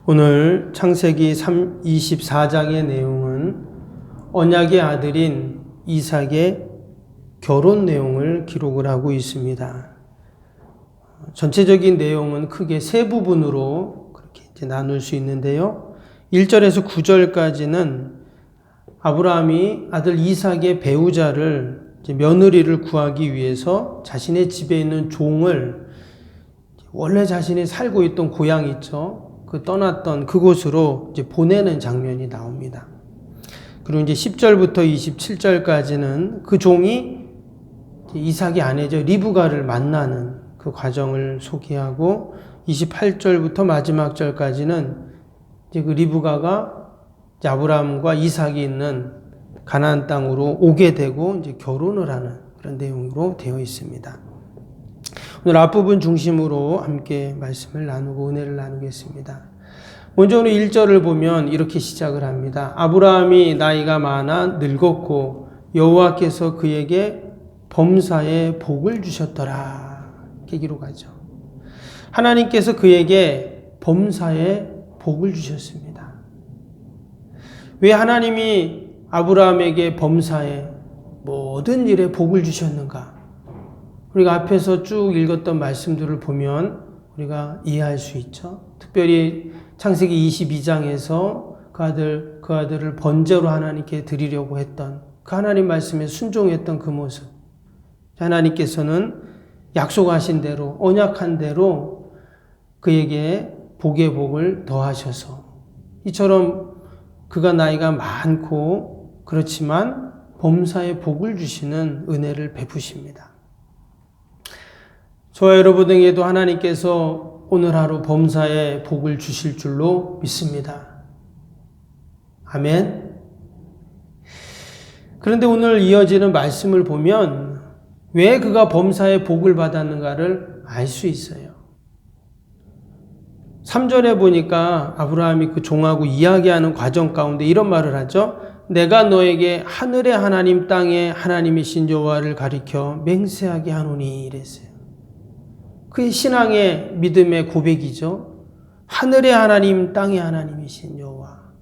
오늘 창세기 24장의 내용은 언약의 아들인 이삭의 결혼 내용을 기록을 하고 있습니다. 전체적인 내용은 크게 세 부분으로 그렇게 이제 나눌 수 있는데요. 1절에서 9절까지는 아브라함이 아들 이삭의 배우자를 며느리를 구하기 위해서 자신의 집에 있는 종을 원래 자신이 살고 있던 고향 있죠. 그 떠났던 그곳으로 이제 보내는 장면이 나옵니다. 그리고 이제 10절부터 27절까지는 그 종이 이삭의 아내죠. 리브가를 만나는 그 과정을 소개하고 28절부터 마지막 절까지는 이제 그 리브가가 이제 아브라함과 이삭이 있는 가나안 땅으로 오게 되고 이제 결혼을 하는 그런 내용으로 되어 있습니다. 오늘 앞부분 중심으로 함께 말씀을 나누고 은혜를 나누겠습니다. 먼저 오늘 1절을 보면 이렇게 시작을 합니다. 아브라함이 나이가 많아 늙었고 여호와께서 그에게 범사에 복을 주셨더라. 이렇게 기록하죠. 하나님께서 그에게 범사에 복을 주셨습니다. 왜 하나님이 아브라함에게 범사에 모든 일에 복을 주셨는가? 우리가 앞에서 쭉 읽었던 말씀들을 보면 우리가 이해할 수 있죠. 특별히 창세기 22장에서 그 아들을 번제로 하나님께 드리려고 했던 그 하나님 말씀에 순종했던 그 모습. 하나님께서는 약속하신 대로 언약한 대로 그에게 복의 복을 더하셔서 이처럼 그가 나이가 많고 그렇지만 범사에 복을 주시는 은혜를 베푸십니다. 저와 여러분에게도 하나님께서 오늘 하루 범사에 복을 주실 줄로 믿습니다. 아멘. 그런데 오늘 이어지는 말씀을 보면 왜 그가 범사에 복을 받았는가를 알 수 있어요. 3절에 보니까 아브라함이 그 종하고 이야기하는 과정 가운데 이런 말을 하죠. 내가 너에게 하늘의 하나님 땅의 하나님이신 여호와를 가리켜 맹세하게 하노니 이랬어요. 그의 신앙의 믿음의 고백이죠. 하늘의 하나님, 땅의 하나님이신 여호와.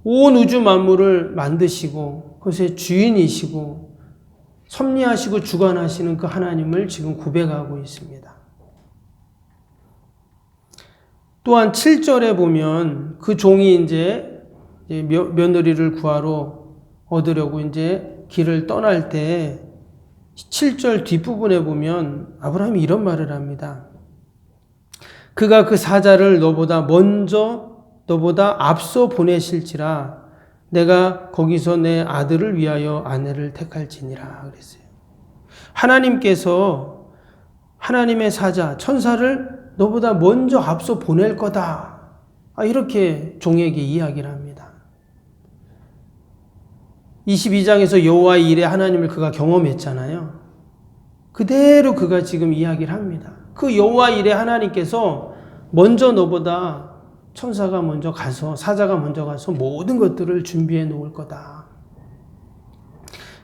온 우주 만물을 만드시고 그것의 주인이시고 섭리하시고 주관하시는 그 하나님을 지금 고백하고 있습니다. 또한 7절에 보면 그 종이 이제 며느리를 구하러 얻으려고 이제 길을 떠날 때 7절 뒷부분에 보면 아브라함이 이런 말을 합니다. 그가 그 사자를 너보다 앞서 보내실지라 내가 거기서 내 아들을 위하여 아내를 택할지니라 그랬어요. 하나님께서 하나님의 사자, 천사를 너보다 먼저 앞서 보낼 거다. 이렇게 종에게 이야기를 합니다. 22장에서 여호와의 일에 하나님을 그가 경험했잖아요. 그대로 그가 지금 이야기를 합니다. 그 여호와의 일에 하나님께서 먼저 너보다 천사가 먼저 가서 사자가 먼저 가서 모든 것들을 준비해 놓을 거다.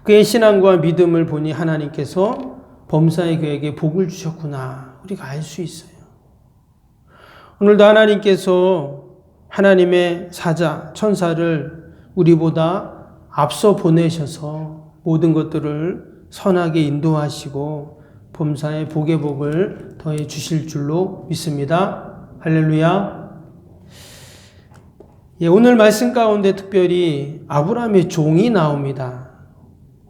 그의 신앙과 믿음을 보니 하나님께서 범사에 그에게 복을 주셨구나. 우리가 알 수 있어요. 오늘도 하나님께서 하나님의 사자, 천사를 우리보다 앞서 보내셔서 모든 것들을 선하게 인도하시고 범사에 복의 복을 더해 주실 줄로 믿습니다. 할렐루야. 오늘 말씀 가운데 특별히 아브라함의 종이 나옵니다.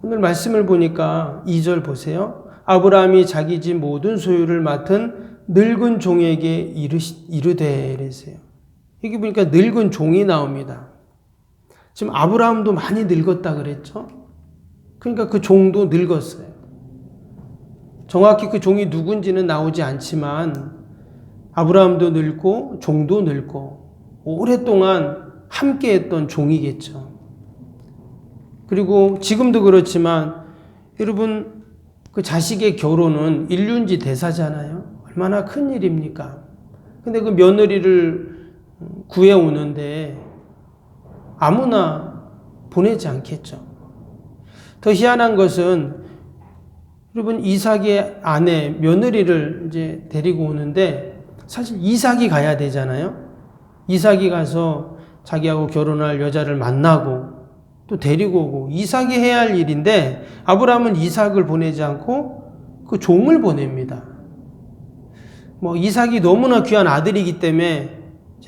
오늘 말씀을 보니까 2절 보세요. 아브라함이 자기 집 모든 소유를 맡은 늙은 종에게 이르되 이랬어요. 여기 보니까 늙은 종이 나옵니다. 지금 아브라함도 많이 늙었다 그랬죠? 그러니까 그 종도 늙었어요. 정확히 그 종이 누군지는 나오지 않지만 아브라함도 늙고 종도 늙고 오랫동안 함께했던 종이겠죠. 그리고 지금도 그렇지만 여러분 그 자식의 결혼은 일륜지 대사잖아요. 얼마나 큰 일입니까? 근데 그 며느리를 구해오는데 아무나 보내지 않겠죠. 더 희한한 것은 여러분 이삭의 아내 며느리를 이제 데리고 오는데 사실 이삭이 가야 되잖아요. 이삭이 가서 자기하고 결혼할 여자를 만나고 또 데리고 오고 이삭이 해야 할 일인데 아브라함은 이삭을 보내지 않고 그 종을 보냅니다. 이삭이 너무나 귀한 아들이기 때문에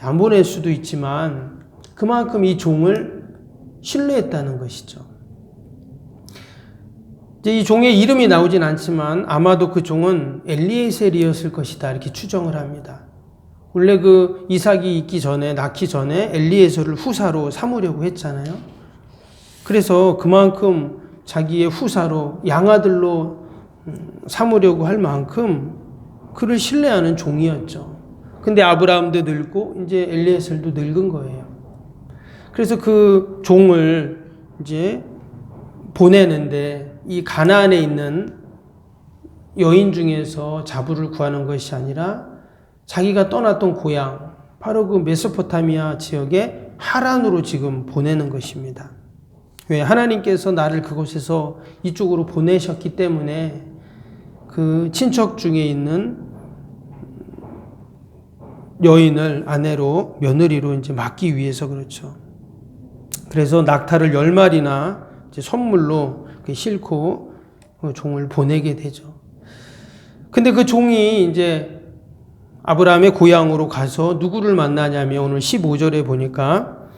안 보낼 수도 있지만 그만큼 이 종을 신뢰했다는 것이죠. 이제 이 종의 이름이 나오진 않지만 아마도 그 종은 엘리에셀이었을 것이다 이렇게 추정을 합니다. 원래 그 이삭이 낳기 전에 엘리에셀을 후사로 삼으려고 했잖아요. 그래서 그만큼 자기의 후사로 양아들로 삼으려고 할 만큼 그를 신뢰하는 종이었죠. 근데 아브라함도 늙고 이제 엘리에셀도 늙은 거예요. 그래서 그 종을 이제 보내는데 이 가나안에 있는 여인 중에서 자부를 구하는 것이 아니라 자기가 떠났던 고향, 바로 그 메소포타미아 지역의 하란으로 지금 보내는 것입니다. 왜? 하나님께서 나를 그곳에서 이쪽으로 보내셨기 때문에 그 친척 중에 있는 여인을 아내로, 며느리로 이제 맡기 위해서 그렇죠. 그래서 낙타를 10마리나 이제 선물로 싣고 그 종을 보내게 되죠. 근데 그 종이 이제 아브라함의 고향으로 가서 누구를 만나냐면 오늘 15절에 보니까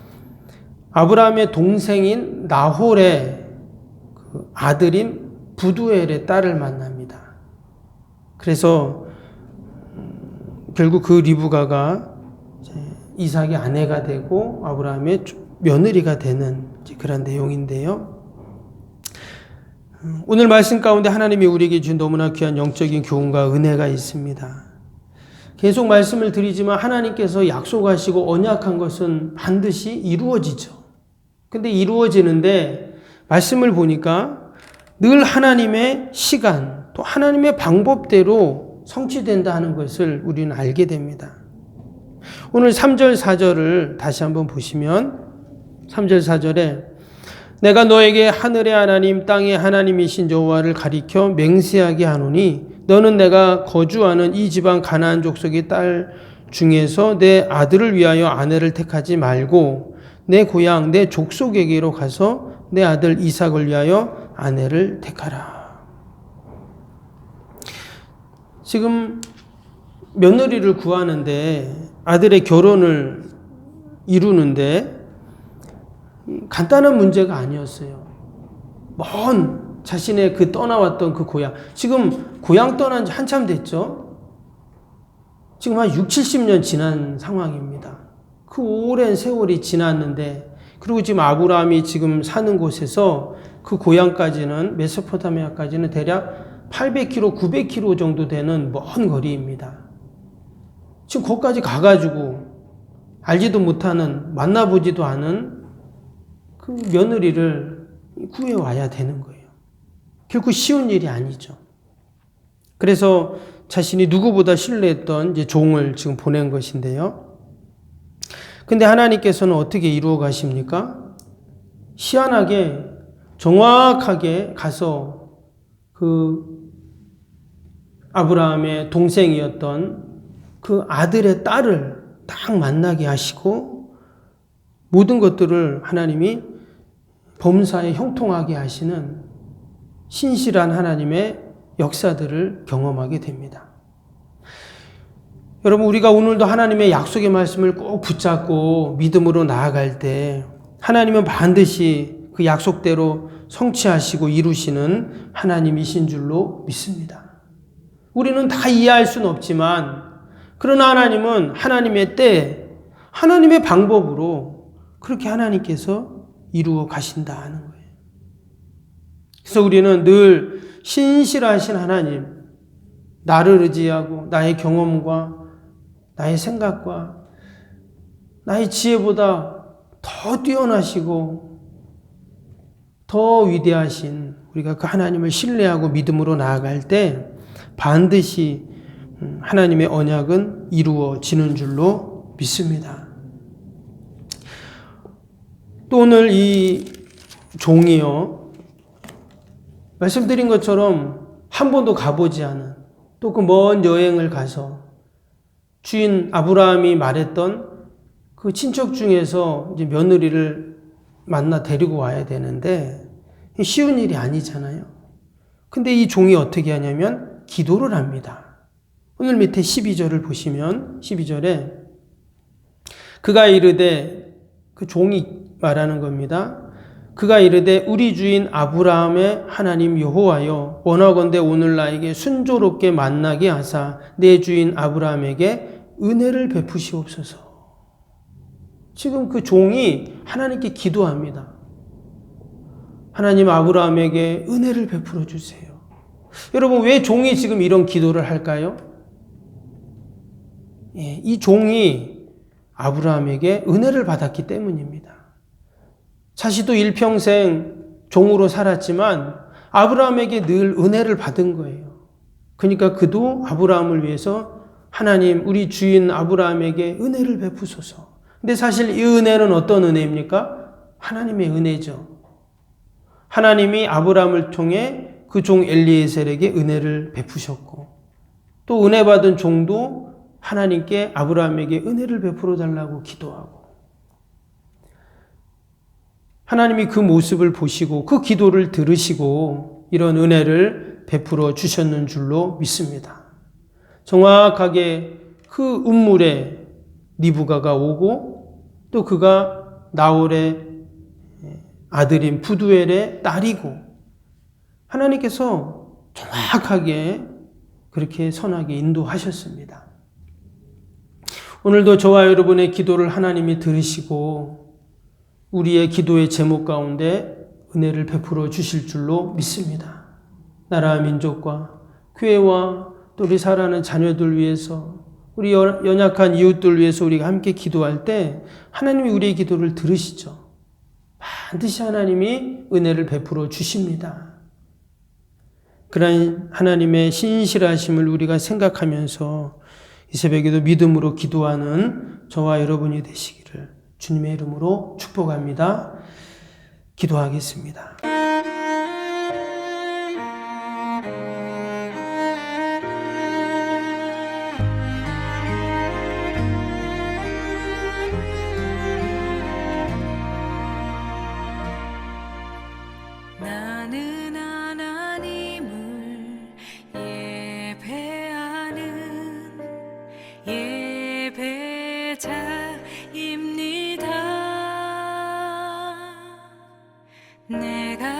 아브라함의 동생인 나홀의 그 아들인 부두엘의 딸을 만납니다. 그래서 결국 그 리브가가 이삭의 아내가 되고 아브라함의 며느리가 되는 그런 내용인데요. 오늘 말씀 가운데 하나님이 우리에게 준 너무나 귀한 영적인 교훈과 은혜가 있습니다. 계속 말씀을 드리지만 하나님께서 약속하시고 언약한 것은 반드시 이루어지죠. 근데 이루어지는데 말씀을 보니까 늘 하나님의 시간 또 하나님의 방법대로 성취된다 하는 것을 우리는 알게 됩니다. 오늘 3절 4절을 다시 한번 보시면 3절 4절에 내가 너에게 하늘의 하나님 땅의 하나님이신 여호와를 가리켜 맹세하게 하노니 너는 내가 거주하는 이 지방 가나안 족속의 딸 중에서 내 아들을 위하여 아내를 택하지 말고 내 고향 내 족속에게로 가서 내 아들 이삭을 위하여 아내를 택하라. 지금 며느리를 구하는데 아들의 결혼을 이루는데 간단한 문제가 아니었어요. 먼 자신의 그 떠나왔던 그 고향. 지금 고향 떠난 지 한참 됐죠? 지금 한 6, 70년 지난 상황입니다. 그 오랜 세월이 지났는데, 그리고 지금 아브라함이 지금 사는 곳에서 그 고향까지는, 메소포타미아까지는 대략 800km, 900km 정도 되는 먼 거리입니다. 지금 거기까지 가가지고 알지도 못하는, 만나보지도 않은 그 며느리를 구해와야 되는 거예요. 결코 쉬운 일이 아니죠. 그래서 자신이 누구보다 신뢰했던 이제 종을 지금 보낸 것인데요. 근데 하나님께서는 어떻게 이루어 가십니까? 희한하게 정확하게 가서 그 아브라함의 동생이었던 그 아들의 딸을 딱 만나게 하시고 모든 것들을 하나님이 범사에 형통하게 하시는 신실한 하나님의 역사들을 경험하게 됩니다. 여러분, 우리가 오늘도 하나님의 약속의 말씀을 꼭 붙잡고 믿음으로 나아갈 때 하나님은 반드시 그 약속대로 성취하시고 이루시는 하나님이신 줄로 믿습니다. 우리는 다 이해할 수는 없지만 그러나 하나님은 하나님의 때, 하나님의 방법으로 그렇게 하나님께서 이루어 가신다 하는 거예요. 그래서 우리는 늘 신실하신 하나님, 나를 의지하고 나의 경험과 나의 생각과 나의 지혜보다 더 뛰어나시고 더 위대하신 우리가 그 하나님을 신뢰하고 믿음으로 나아갈 때 반드시 하나님의 언약은 이루어지는 줄로 믿습니다. 또 오늘 이 종이요, 말씀드린 것처럼 한 번도 가보지 않은 또 그 먼 여행을 가서 주인 아브라함이 말했던 그 친척 중에서 이제 며느리를 만나 데리고 와야 되는데 쉬운 일이 아니잖아요. 근데 이 종이 어떻게 하냐면 기도를 합니다. 오늘 밑에 12절을 보시면 12절에 그가 이르되, 그 종이 말하는 겁니다. 그가 이르되 우리 주인 아브라함의 하나님 여호와여, 원하건대 오늘 나에게 순조롭게 만나게 하사 내 주인 아브라함에게 은혜를 베푸시옵소서. 지금 그 종이 하나님께 기도합니다. 하나님, 아브라함에게 은혜를 베풀어 주세요. 여러분, 왜 종이 지금 이런 기도를 할까요? 이 종이 아브라함에게 은혜를 받았기 때문입니다. 자신도 일평생 종으로 살았지만 아브라함에게 늘 은혜를 받은 거예요. 그러니까 그도 아브라함을 위해서 하나님, 우리 주인 아브라함에게 은혜를 베푸소서. 근데 사실 이 은혜는 어떤 은혜입니까? 하나님의 은혜죠. 하나님이 아브라함을 통해 그 종 엘리에셀에게 은혜를 베푸셨고, 또 은혜 받은 종도 하나님께 아브라함에게 은혜를 베풀어 달라고 기도하고, 하나님이 그 모습을 보시고 그 기도를 들으시고 이런 은혜를 베풀어 주셨는 줄로 믿습니다. 정확하게 그 운물에 리브가가 오고, 또 그가 나홀의 아들인 부두엘의 딸이고, 하나님께서 정확하게 그렇게 선하게 인도하셨습니다. 오늘도 저와 여러분의 기도를 하나님이 들으시고 우리의 기도의 제목 가운데 은혜를 베풀어 주실 줄로 믿습니다. 나라와 민족과 교회와 또 우리 사랑하는 자녀들 위해서, 우리 연약한 이웃들 위해서 우리가 함께 기도할 때 하나님이 우리의 기도를 들으시죠. 반드시 하나님이 은혜를 베풀어 주십니다. 그런 하나님의 신실하심을 우리가 생각하면서 이 새벽에도 믿음으로 기도하는 저와 여러분이 되시기를 주님의 이름으로 축복합니다. 기도하겠습니다. 나는 하나님을 예배하는 예배자입니다. 내가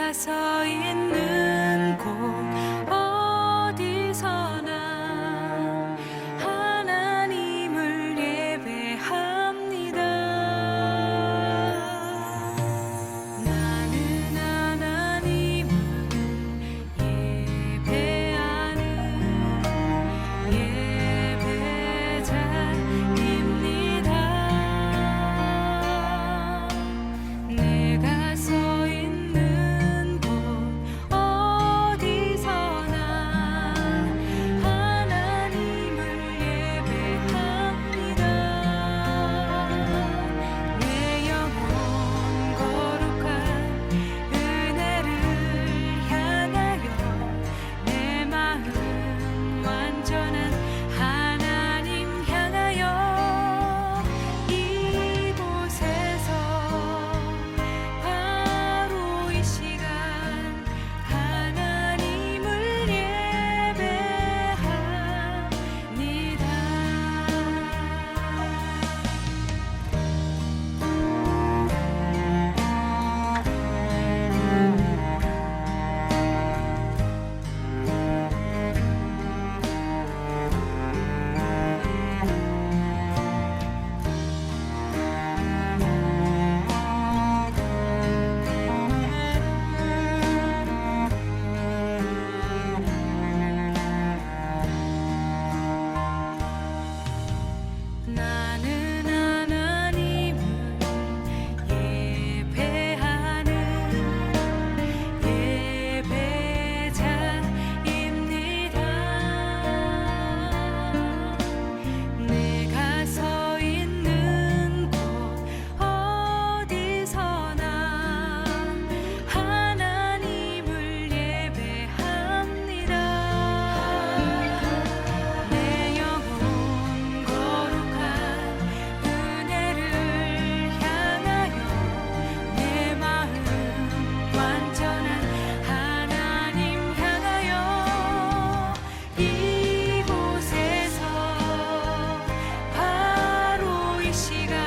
시간